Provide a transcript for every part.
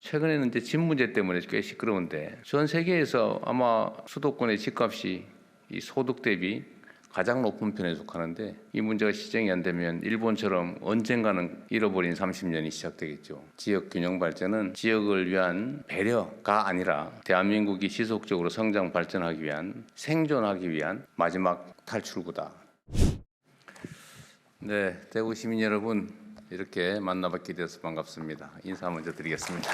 최근에는 이제 집 문제 때문에 꽤 시끄러운데 전 세계에서 아마 수도권의 집값이 이 소득 대비 가장 높은 편에 속하는데 이 문제가 시정이 안 되면 일본처럼 언젠가는 잃어버린 30년이 시작되겠죠. 지역 균형 발전은 지역을 위한 배려가 아니라 대한민국이 지속적으로 성장 발전하기 위한 생존하기 위한 마지막 탈출구다. 네, 대구 시민 여러분 이렇게 만나뵙게 되어서 반갑습니다. 인사 먼저 드리겠습니다.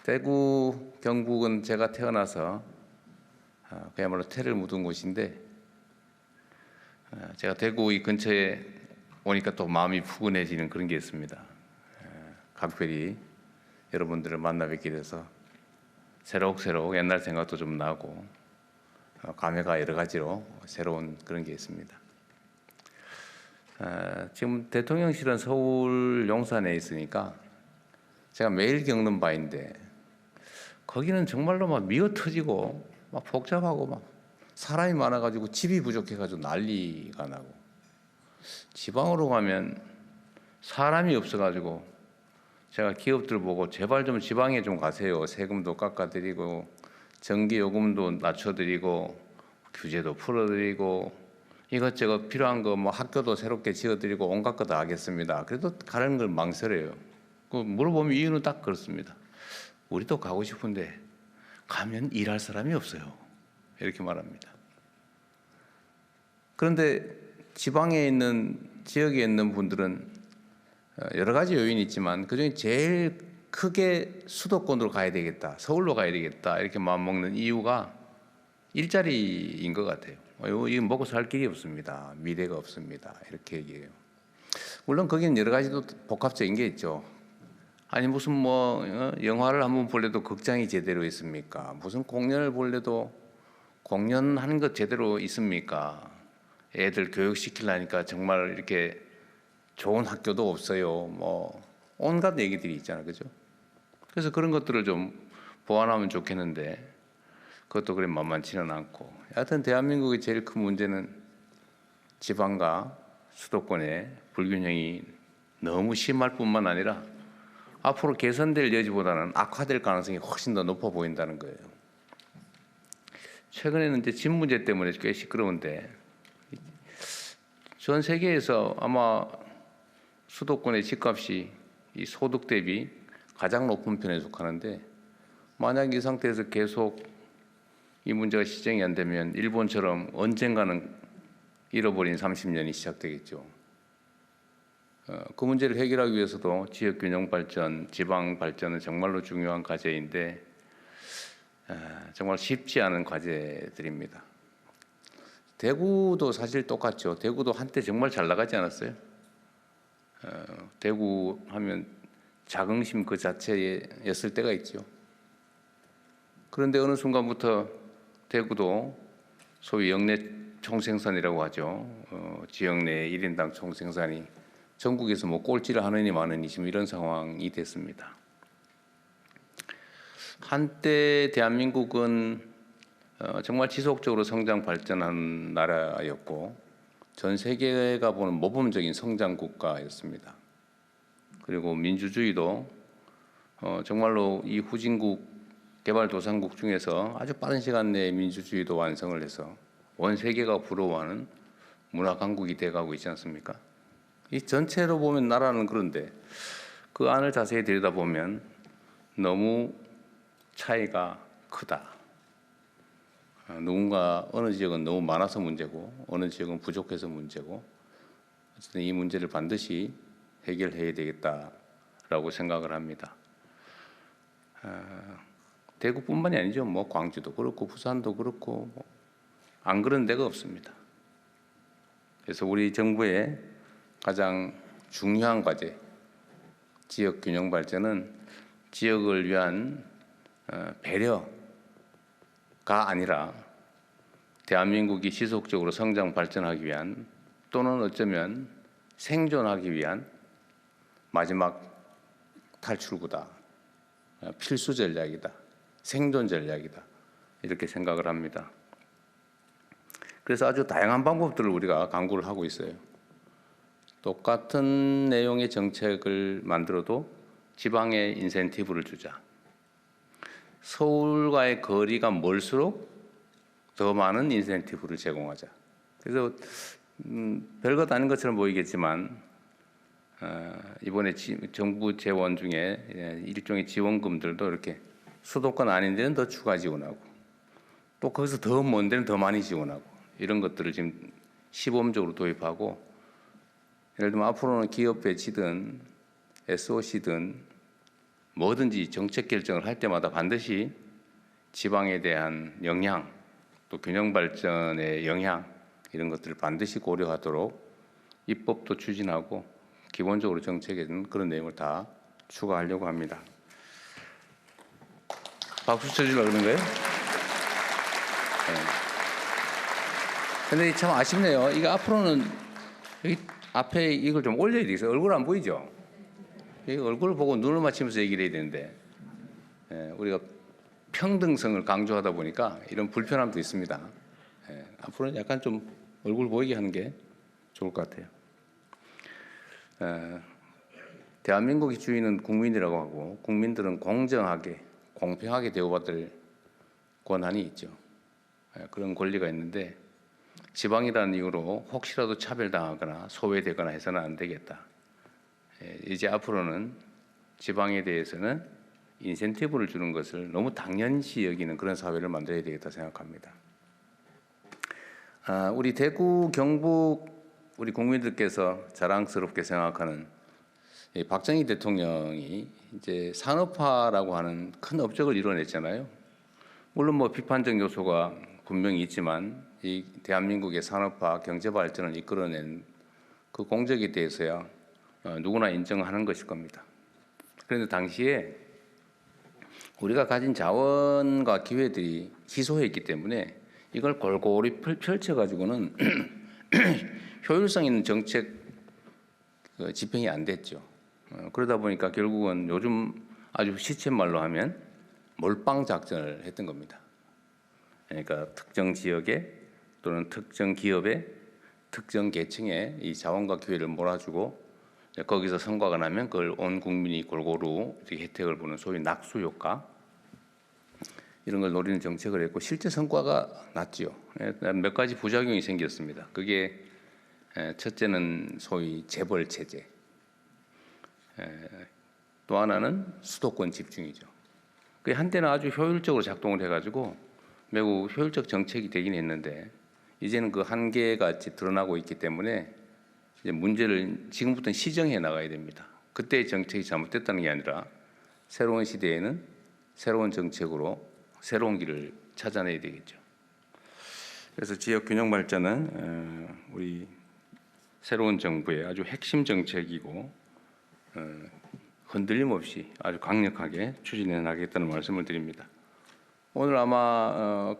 대구, 경북은 제가 태어나서 그야말로 태를 묻은 곳인데 제가 대구 이 근처에 오니까 또 마음이 푸근해지는 그런 게 있습니다. 각별히 여러분들을 만나 뵙게 돼서 새록새록 옛날 생각도 좀 나고 감회가 여러 가지로 새로운 그런 게 있습니다. 지금 대통령실은 서울 용산에 있으니까 제가 매일 겪는 바인데 거기는 정말로 막 미어 터지고 막 복잡하고 막 사람이 많아가지고 집이 부족해가지고 난리가 나고, 지방으로 가면 사람이 없어가지고 제가 기업들 보고 제발 좀 지방에 좀 가세요. 세금도 깎아드리고 전기요금도 낮춰드리고 규제도 풀어드리고 이것저것 필요한 거 뭐 학교도 새롭게 지어드리고 온갖 거 다 하겠습니다. 그래도 가는 걸 망설여요. 그 물어보면 이유는 딱 그렇습니다. 우리도 가고 싶은데 가면 일할 사람이 없어요. 이렇게 말합니다. 그런데 지방에 있는 지역에 있는 분들은 여러 가지 요인이 있지만 그중에 제일 크게 수도권으로 가야 되겠다, 서울로 가야 되겠다 이렇게 마음먹는 이유가 일자리인 것 같아요. 이거 먹고 살 길이 없습니다. 미래가 없습니다. 이렇게 얘기해요. 물론 거기는 여러 가지도 복합적인 게 있죠. 아니 무슨 영화를 한번 볼래도 극장이 제대로 있습니까? 무슨 공연을 볼래도 공연하는 것 제대로 있습니까? 애들 교육시키려니까 정말 이렇게 좋은 학교도 없어요. 뭐 온갖 얘기들이 있잖아요, 그죠? 그래서 그런 것들을 좀 보완하면 좋겠는데 그것도 그리 만만치는 않고, 하여튼 대한민국의 제일 큰 문제는 지방과 수도권의 불균형이 너무 심할 뿐만 아니라 앞으로 개선될 여지보다는 악화될 가능성이 훨씬 더 높아 보인다는 거예요. 최근에는 이제 집 문제 때문에 꽤 시끄러운데 전 세계에서 아마 수도권의 집값이 이 소득 대비 가장 높은 편에 속하는데, 만약 이 상태에서 계속 이 문제가 시정이 안 되면 일본처럼 언젠가는 잃어버린 30년이 시작되겠죠. 그 문제를 해결하기 위해서도 지역 균형 발전, 지방 발전은 정말로 중요한 과제인데 정말 쉽지 않은 과제들입니다. 대구도 사실 똑같죠. 대구도 한때 정말 잘 나가지 않았어요? 대구 하면 자긍심 그 자체였을 때가 있죠. 그런데 어느 순간부터 대구도 소위 역내 총생산이라고 하죠. 지역 내 1인당 총생산이 전국에서 뭐 꼴찌를 하느니 마느니 지금 이런 상황이 됐습니다. 한때 대한민국은 정말 지속적으로 성장 발전한 나라였고 전 세계가 보는 모범적인 성장 국가였습니다. 그리고 민주주의도 정말로 이 후진국 개발도상국 중에서 아주 빠른 시간 내에 민주주의도 완성을 해서 온 세계가 부러워하는 문화 강국이 돼가고 있지 않습니까? 이 전체로 보면 나라는 그런데 그 안을 자세히 들여다보면 너무 차이가 크다. 누군가 어느 지역은 너무 많아서 문제고 어느 지역은 부족해서 문제고, 어쨌든 이 문제를 반드시 해결해야 되겠다라고 생각을 합니다. 대구뿐만이 아니죠. 뭐 광주도 그렇고 부산도 그렇고 안 그런 데가 없습니다. 그래서 우리 정부의 가장 중요한 과제, 지역 균형 발전은 지역을 위한 배려가 아니라 대한민국이 지속적으로 성장 발전하기 위한, 또는 어쩌면 생존하기 위한 마지막 탈출구다. 필수 전략이다. 생존 전략이다. 이렇게 생각을 합니다. 그래서 아주 다양한 방법들을 우리가 강구를 하고 있어요. 똑같은 내용의 정책을 만들어도 지방에 인센티브를 주자. 서울과의 거리가 멀수록 더 많은 인센티브를 제공하자. 그래서 별것 아닌 것처럼 보이겠지만 이번에 정부 재원 중에 일종의 지원금들도 이렇게 수도권 아닌 데는 더 추가 지원하고 또 거기서 더 먼 데는 더 많이 지원하고 이런 것들을 지금 시범적으로 도입하고, 예를 들면 앞으로는 기업 배치든 SOC든 뭐든지 정책 결정을 할 때마다 반드시 지방에 대한 영향, 또 균형 발전의 영향, 이런 것들을 반드시 고려하도록 입법도 추진하고 기본적으로 정책에는 그런 내용을 다 추가하려고 합니다. 박수 쳐주려고 그러는 거예요? 근데 참 아쉽네요. 이게 앞으로는 여기 앞에 이걸 좀 올려야 되겠어요. 얼굴 안 보이죠? 이 얼굴을 보고 눈을 맞추면서 얘기를 해야 되는데, 우리가 평등성을 강조하다 보니까 이런 불편함도 있습니다. 앞으로는 약간 좀 얼굴 보이게 하는 게 좋을 것 같아요. 대한민국의 주인은 국민이라고 하고 국민들은 공정하게, 공평하게 대우받을 권한이 있죠. 그런 권리가 있는데 지방이라는 이유로 혹시라도 차별당하거나 소외되거나 해서는 안 되겠다. 이제 앞으로는 지방에 대해서는 인센티브를 주는 것을 너무 당연시 여기는 그런 사회를 만들어야 되겠다 생각합니다. 우리 대구, 경북 우리 국민들께서 자랑스럽게 생각하는 박정희 대통령이 이제 산업화라고 하는 큰 업적을 이뤄냈잖아요. 물론 뭐 비판적 요소가 분명히 있지만 이 대한민국의 산업화, 경제 발전을 이끌어낸 그 공적에 대해서야 누구나 인정하는 것일 겁니다. 그런데 당시에 우리가 가진 자원과 기회들이 희소했기 때문에 이걸 골고루 펼쳐가지고는 효율성 있는 정책 집행이 안 됐죠. 그러다 보니까 결국은 요즘 아주 시쳇말로 하면 몰빵 작전을 했던 겁니다. 그러니까 특정 지역에 또는 특정 기업에 특정 계층에 이 자원과 기회를 몰아주고 거기서 성과가 나면 그걸 온 국민이 골고루 혜택을 보는 소위 낙수 효과, 이런 걸 노리는 정책을 했고 실제 성과가 났지요. 몇 가지 부작용이 생겼습니다. 그게 첫째는 소위 재벌 체제, 또 하나는 수도권 집중이죠. 그게 한때는 아주 효율적으로 작동을 해가지고 매우 효율적 정책이 되긴 했는데 이제는 그 한계가 드러나고 있기 때문에 이제 문제를 지금부터는 시정해 나가야 됩니다. 그때의 정책이 잘못됐다는 게 아니라 새로운 시대에는 새로운 정책으로 새로운 길을 찾아내야 되겠죠. 그래서 지역 균형 발전은 우리 새로운 정부의 아주 핵심 정책이고 흔들림 없이 아주 강력하게 추진해 나가겠다는 말씀을 드립니다. 오늘 아마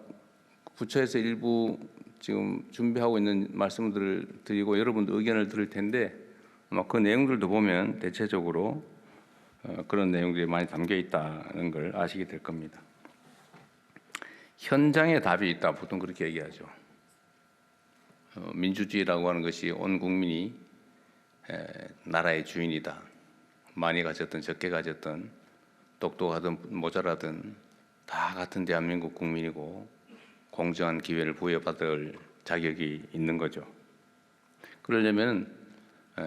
부처에서 일부 지금 준비하고 있는 말씀들을 드리고 여러분도 의견을 들을 텐데 아마 그 내용들도 보면 대체적으로 그런 내용들이 많이 담겨 있다는 걸 아시게 될 겁니다. 현장에 답이 있다, 보통 그렇게 얘기하죠. 민주주의라고 하는 것이 온 국민이 나라의 주인이다. 많이 가졌든 적게 가졌든 똑똑하든 모자라든 다 같은 대한민국 국민이고 공정한 기회를 부여받을 자격이 있는 거죠. 그러려면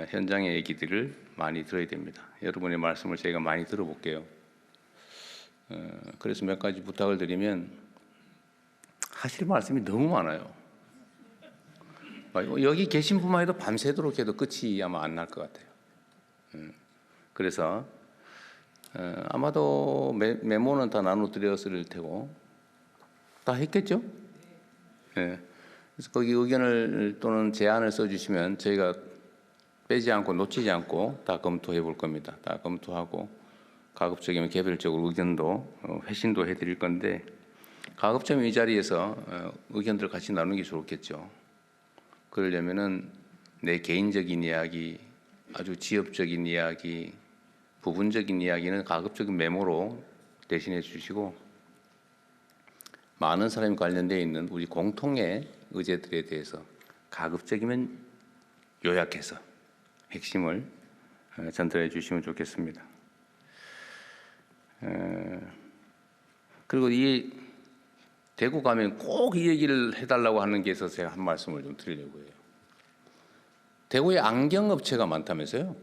현장의 얘기들을 많이 들어야 됩니다. 여러분의 말씀을 저희가 많이 들어볼게요. 그래서 몇 가지 부탁을 드리면, 하실 말씀이 너무 많아요. 여기 계신 분만 해도 밤새도록 해도 끝이 아마 안 날 것 같아요. 그래서 아마도 메모는 다 나눠드렸을 테고 다 했겠죠? 네. 그래서 거기 의견을 또는 제안을 써주시면 저희가 빼지 않고 놓치지 않고 다 검토해 볼 겁니다. 다 검토하고 가급적이면 개별적으로 의견도 회신도 해드릴 건데, 가급적이면 이 자리에서 의견들 같이 나누는 게 좋겠죠. 그러려면은 내 개인적인 이야기, 아주 지엽적인 이야기, 부분적인 이야기는 가급적인 메모로 대신해 주시고 많은 사람이 관련되어 있는 우리 공통의 의제들에 대해서 가급적이면 요약해서 핵심을 전달해 주시면 좋겠습니다. 그리고 이 대구 가면 꼭 이 얘기를 해달라고 하는 게 있어서 제가 한 말씀을 좀 드리려고 해요. 대구에 안경업체가 많다면서요?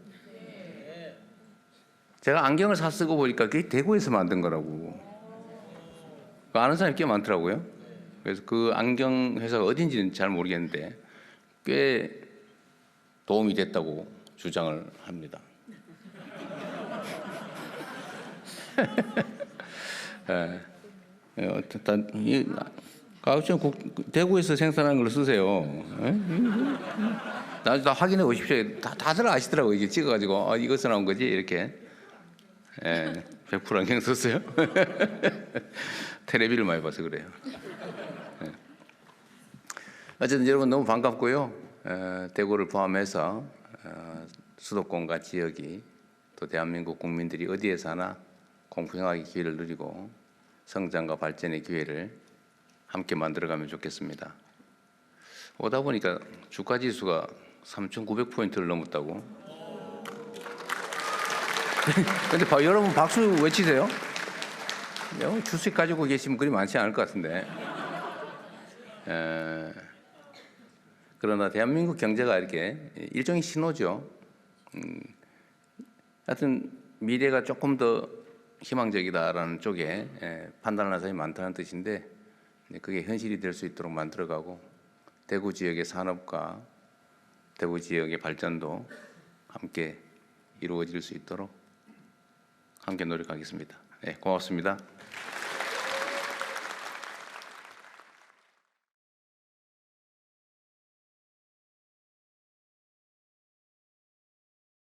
제가 안경을 사 쓰고 보니까 그게 대구에서 만든 거라고. 아는 사람이 꽤 많더라고요. 그래서 그 안경 회사가 어딘지는 잘 모르겠는데 꽤 도움이 됐다고 주장을 합니다. 가급적 대구에서 생산하는 걸 쓰세요. 나중에 다 확인해 보십시오. 다들 아시더라고요. 이게 찍어가지고 이것서 나온 거지 이렇게. 100% 안경 썼어요? 텔레비를 많이 봐서 그래요. 어쨌든 여러분 너무 반갑고요. 대구를 포함해서 수도권과 지역이 또 대한민국 국민들이 어디에 사나 공평하게 기회를 누리고 성장과 발전의 기회를 함께 만들어가면 좋겠습니다. 오다 보니까 주가지수가 3,900포인트를 넘었다고. 근데 여러분 박수 외치세요. 주식 가지고 계시면 그리 많지 않을 것 같은데. 그러나 대한민국 경제가 이렇게 일종의 신호죠. 하여튼 미래가 조금 더 희망적이다라는 쪽에 판단하는 사람이 많다는 뜻인데 그게 현실이 될 수 있도록 만들어가고 대구 지역의 산업과 대구 지역의 발전도 함께 이루어질 수 있도록 함께 노력하겠습니다. 네, 고맙습니다.